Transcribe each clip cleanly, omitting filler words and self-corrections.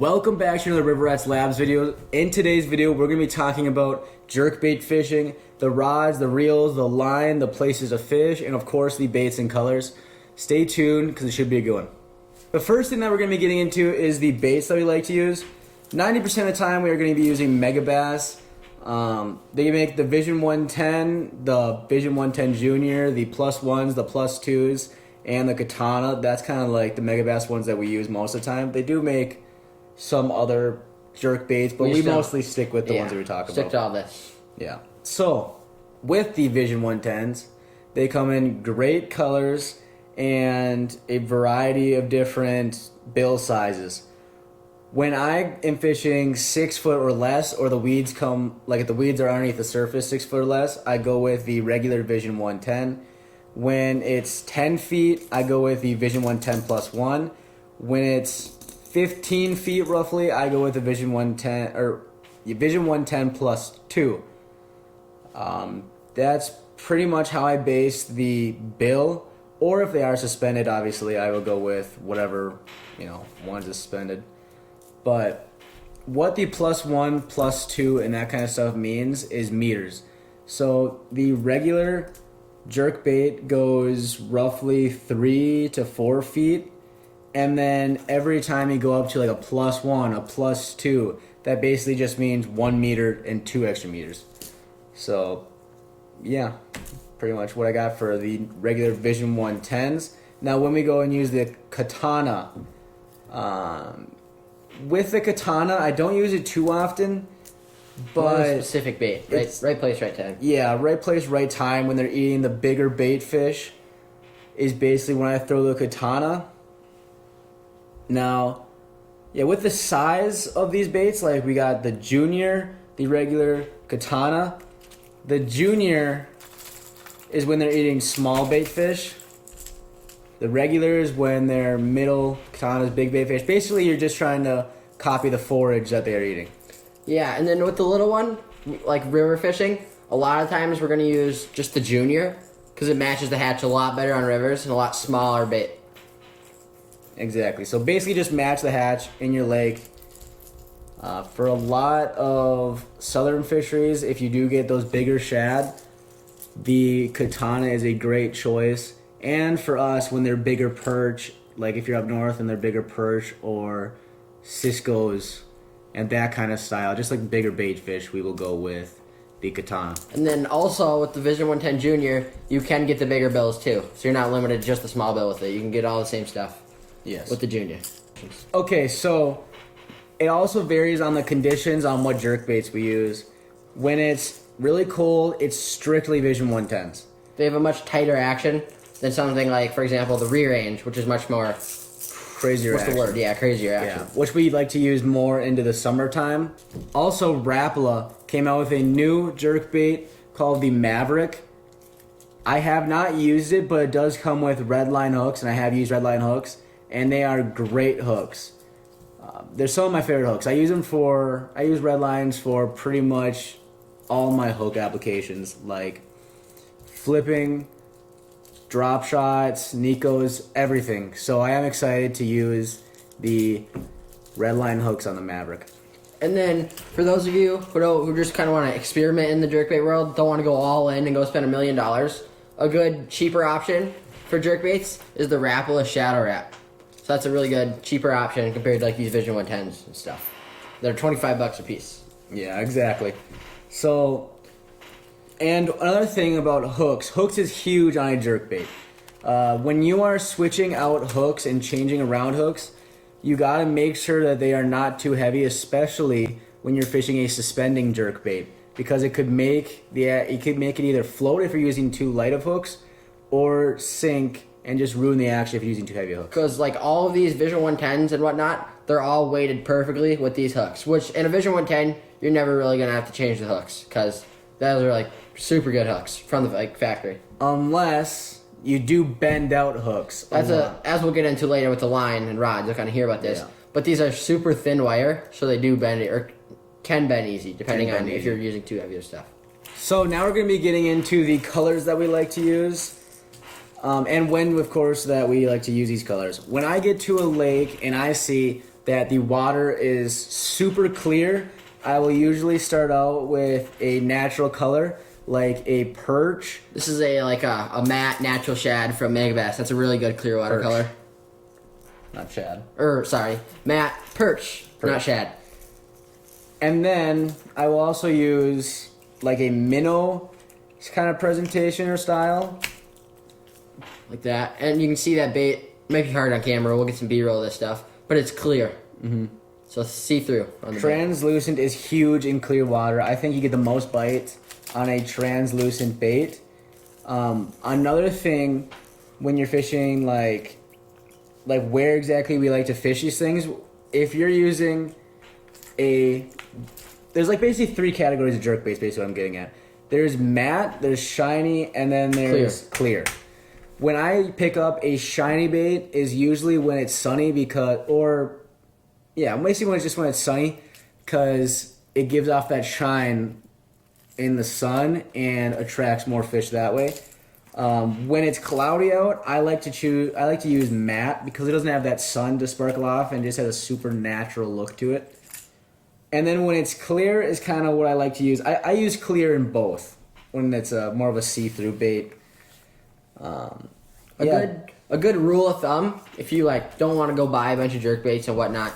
Welcome back to another River Rats Labs video. In today's video, we're going to be talking about jerkbait fishing, the rods, the reels, the line, the places to fish, and of course the baits and colors. Stay tuned because it should be a good one. The first thing that we're going to be getting into is the baits that we like to use. 90% of the time we are going to be using Megabass. They make the Vision 110, the Vision 110 Junior, the plus ones, the plus twos, and the Katana. That's kind of like the Megabass ones that we use most of the time. They do make some other jerk baits, but we mostly stick with the ones that we talk about. Stick to all this. Yeah. So, with the Vision 110s, they come in great colors and a variety of different bill sizes. When I am fishing 6 foot or less, or the weeds come, like if the weeds are underneath the surface 6 foot or less, I go with the regular Vision 110. When it's 10 feet, I go with the Vision 110 plus 1. When it's 15 feet roughly, I go with the Vision 110 or Vision 110 plus 2. That's pretty much how I base the bill. Or if they are suspended, obviously I will go with whatever, one's suspended. But what the plus 1, plus 2, and that kind of stuff means is meters. So the regular jerkbait goes roughly 3 to 4 feet. And then every time you go up to like a plus 1, a plus 2, that basically just means 1 meter and 2 extra meters. So, yeah, pretty much what I got for the regular Vision 110s. Now, when we go and use the Katana, with the Katana, I don't use it too often, but Specific bait, right place, right time. Yeah, right place, right time. When they're eating the bigger bait fish, is basically when I throw the Katana. Now, yeah, with the size of these baits, like we got the Junior, the regular Katana. The Junior is when they're eating small bait fish. The regular is when they're middle, Katana's big bait fish. Basically, you're just trying to copy the forage that they're eating. Yeah, and then with the little one, like river fishing, a lot of times we're going to use just the Junior because it matches the hatch a lot better on rivers and a lot smaller bait. Exactly. So basically just match the hatch in your lake. For a lot of southern fisheries, if you do get those bigger shad, the Katana is a great choice. And for us, when they're bigger perch, like if you're up north and they're bigger perch or Cisco's and that kind of style, just like bigger bait fish, we will go with the Katana. And then also with the Vision 110 Junior, you can get the bigger bills too. So you're not limited to just the small bill with it. You can get all the same stuff. Yes. With the Junior. Okay, so it also varies on the conditions on what jerkbaits we use. When it's really cold, it's strictly Vision 110s. They have a much tighter action than something like, for example, the re-range, which is much more crazier action. What's the word? Yeah, crazier action. Yeah, which we like to use more into the summertime. Also, Rapala came out with a new jerkbait called the Maverick. I have not used it, but it does come with red line hooks, and I have used red line hooks. And they are great hooks. They're some of my favorite hooks. I use red lines for pretty much all my hook applications, like flipping, drop shots, Nikos, everything. So I am excited to use the red line hooks on the Maverick. And then for those of you who just kind of want to experiment in the jerkbait world, don't want to go all in and go spend $1 million, a good cheaper option for jerkbaits is the Rapala Shadow Wrap. So that's a really good, cheaper option compared to like these Vision 110s and stuff. They're $25 a piece. Yeah, exactly. So, and another thing about hooks is huge on a jerkbait. When you are switching out hooks and changing around hooks, you gotta make sure that they are not too heavy, especially when you're fishing a suspending jerkbait, because it could make it either float if you're using too light of hooks, or sink and just ruin the action if you're using too heavy hooks. Because like all of these Vision 110s and whatnot, they're all weighted perfectly with these hooks. Which in a Vision 110, you're never really gonna have to change the hooks because those are like super good hooks from the factory. Unless you do bend out hooks. As we'll get into later with the line and rods, you'll kind of hear about this. Yeah. But these are super thin wire, so they do bend or can bend easy depending on if you're using too heavy stuff. So now we're gonna be getting into the colors that we like to use. And when, of course, that we like to use these colors. When I get to a lake and I see that the water is super clear, I will usually start out with a natural color like a perch. This is a matte natural shad from Megabass. That's a really good clear water Perch. color. Not shad. Sorry, matte perch, not shad. And then I will also use like a minnow kind of presentation or style. Like that. And you can see that bait. Might be hard on camera. We'll get some B-roll of this stuff. But it's clear. Mm-hmm. So see-through on the Translucent is huge in clear water. I think you get the most bite on a translucent bait. Another thing when you're fishing, like where exactly we like to fish these things, if you're using there's like basically 3 categories of jerkbaits, basically what I'm getting at. There's matte, there's shiny, and then there's clear. When I pick up a shiny bait is usually when it's sunny basically when it's sunny because it gives off that shine in the sun and attracts more fish that way. When it's cloudy out, I like to use matte because it doesn't have that sun to sparkle off and just has a super natural look to it. And then when it's clear is kind of what I like to use. I use clear in both when it's more of a see-through bait. A good rule of thumb, if you don't want to go buy a bunch of jerkbaits and whatnot,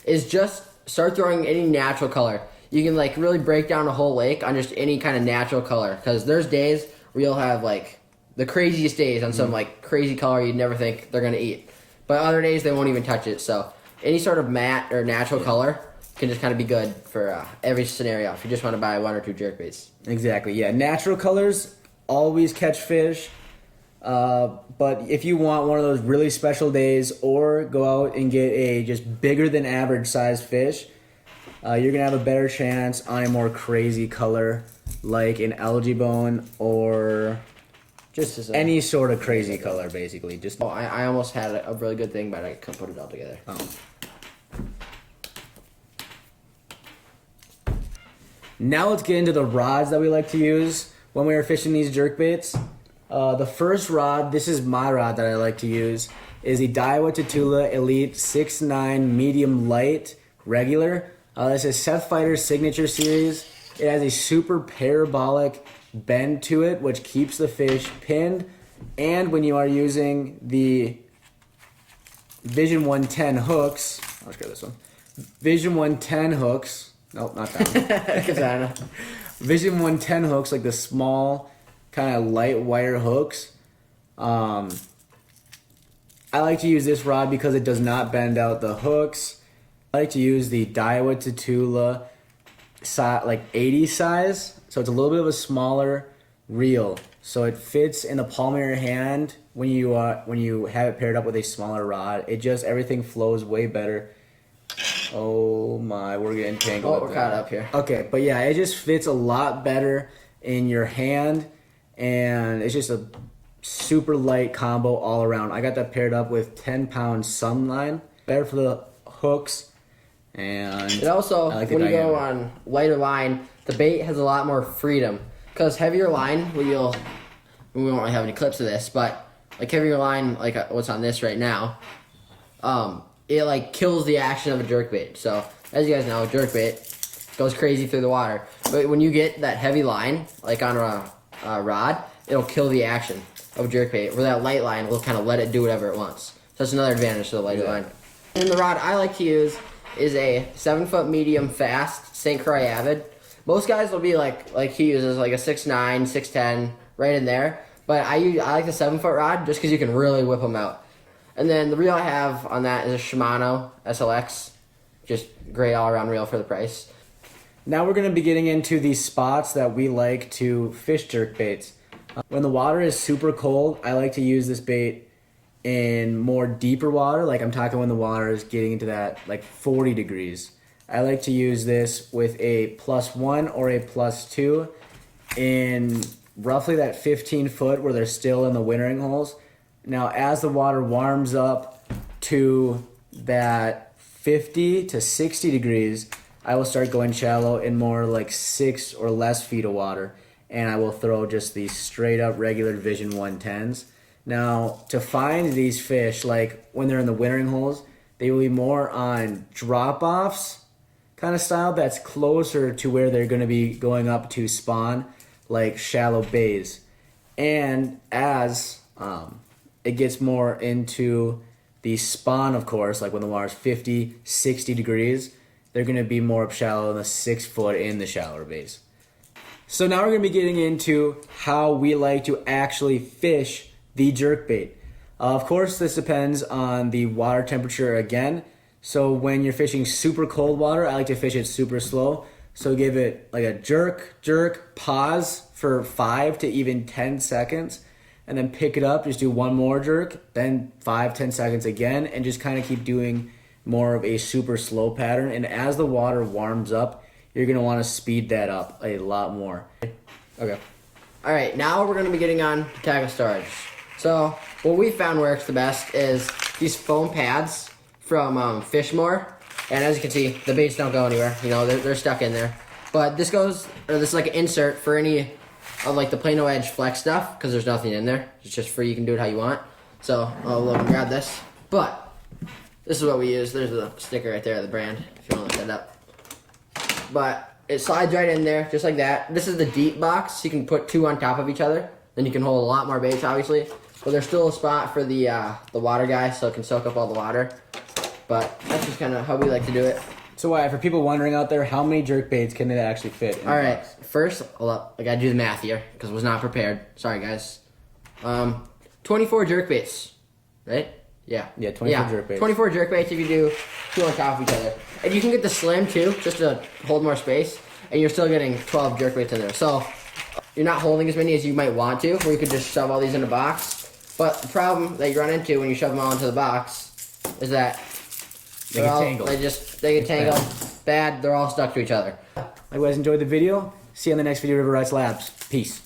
is just start throwing any natural color. You can really break down a whole lake on just any kind of natural color, because there's days where you'll have the craziest days on some crazy color you'd never think they're gonna eat, but other days they won't even touch it. So any sort of matte or natural color can just kind of be good for every scenario if you just want to buy 1 or 2 jerkbaits. Exactly, yeah. Natural colors always catch fish. But if you want one of those really special days or go out and get a just bigger than average size fish, you're going to have a better chance on a more crazy color like an algae bone or just any sort of crazy color, basically. I almost had a really good thing, but I couldn't put it all together. Oh. Now let's get into the rods that we like to use when we are fishing these jerkbaits. The first rod, this is my rod that I like to use, is the Daiwa Tatula Elite 6'9 Medium Light Regular. This is Seth Fighter's signature series. It has a super parabolic bend to it, which keeps the fish pinned. And when you are using the Vision 110 hooks, let's grab this one. Vision 110 hooks. Nope, not that one. Vision 110 hooks, like the small kind of light wire hooks. I like to use this rod because it does not bend out the hooks. I like to use the Daiwa Tatula 80 size, so it's a little bit of a smaller reel, so it fits in the palm of your hand when you have it paired up with a smaller rod. Everything flows way better. Oh my, we're getting tangled. Oh, we're caught up here. Okay, but yeah, it just fits a lot better in your hand, and it's just a super light combo all around. I got that paired up with 10-pound Sunline. Better for the hooks, and it also, when you go on lighter line, the bait has a lot more freedom. Because heavier line, we won't really have any clips of this, but heavier line, what's on this right now, it kills the action of a jerkbait. So as you guys know, jerkbait goes crazy through the water. But when you get that heavy line, on a rod, it'll kill the action of a jerkbait. Where that light line will kind of let it do whatever it wants. So that's another advantage to the lighter line. And the rod I like to use is a 7-foot medium fast St. Croix Avid. Most guys will be like he uses a 6'9", 6'10", right in there. But I like the 7-foot rod just because you can really whip them out. And then the reel I have on that is a Shimano SLX. Just great all-around reel for the price. Now we're going to be getting into the spots that we like to fish jerkbaits. When the water is super cold, I like to use this bait in more deeper water. I'm talking when the water is getting into that 40 degrees. I like to use this with a +1 or a +2 in roughly that 15 foot where they're still in the wintering holes. Now, as the water warms up to that 50 to 60 degrees, I will start going shallow in more 6 or less feet of water, and I will throw just these straight up regular Vision 110s. Now, to find these fish, when they're in the wintering holes, They will be more on drop-offs kind of style that's closer to where they're going to be going up to spawn, like shallow bays. And as it gets more into the spawn, of course, like when the water's 50, 60 degrees, they're going to be more up shallow in the 6 foot in the shallower bays. So now we're going to be getting into how we like to actually fish the jerkbait. Of course, this depends on the water temperature again. So when you're fishing super cold water, I like to fish it super slow. So give it like a jerk, pause for 5 to even 10 seconds, and then pick it up, just do one more jerk, then 5, 10 seconds again, and just kind of keep doing more of a super slow pattern. And as the water warms up, you're going to want to speed that up a lot more. Okay. All right, now we're going to be getting on tackle storage. So what we found works the best is these foam pads from Fishmore. And as you can see, the baits don't go anywhere. You know, they're stuck in there. But this goes, or this is like an insert for any of like the Plano Edge Flex stuff, because there's nothing in there. It's just free, you can do it how you want. So I'll look and grab this. But this is what we use. There's a sticker right there, the brand, if you want to look that up. But it slides right in there, just like that. This is the deep box, so you can put 2 on top of each other. Then you can hold a lot more baits, obviously. But there's still a spot for the water guy, so it can soak up all the water. But that's just kind of how we like to do it. So Wyatt, for people wondering out there, how many jerkbaits can it actually fit in All the right, box? first, hold up. I got to do the math here, because I was not prepared. Sorry, guys. 24 jerkbaits, right? Yeah. Yeah, 24 jerkbaits. 24 jerkbaits if you do 2 on top of each other. And you can get the slim too, just to hold more space. And you're still getting 12 jerkbaits in there. So you're not holding as many as you might want to, where you could just shove all these in a box. But the problem that you run into when you shove them all into the box is that They get tangled. They get tangled. Bad. They're all stuck to each other. Like, guys, enjoyed the video. See you on the next video of River Rights Labs. Peace.